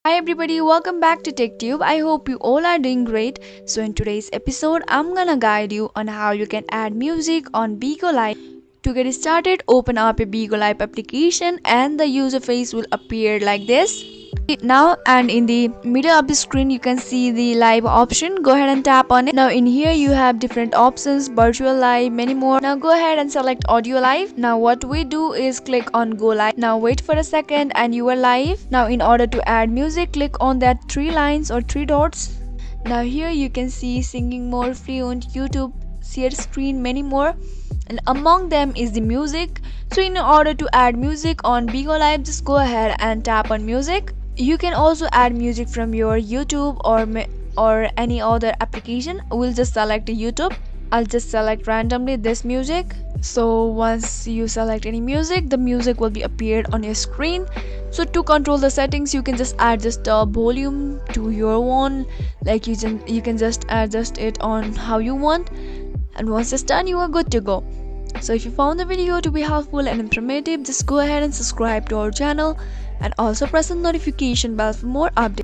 Hi everybody, welcome back to TechTube. I hope you all are doing great. So in today's episode, I'm gonna guide you on how you can add music on Bigo Live. To get started, open up a Bigo Live application and the user face will appear like this. Now and in the middle of the screen you can see the live option. Go ahead and tap on it. Now in here you have different options, virtual live, many more. Now go ahead and select audio live. Now what we do is click on go live. Now wait for a second and you are live. Now in order to add music, click on that three lines or three dots. Now here you can see singing more, fluent, YouTube, share screen, many more, and among them is the music. So in order to add music on Bigo Live, just go ahead and tap on music. You can also add music from your YouTube or any other application. We'll just select YouTube. I'll just select randomly this music. So once you select any music, the music will be appeared on your screen. So to control the settings, you can just adjust the volume to your own. Like you can just adjust it on how you want. And once it's done, you are good to go. So if you found the video to be helpful and informative, just go ahead and subscribe to our channel and also press the notification bell for more updates.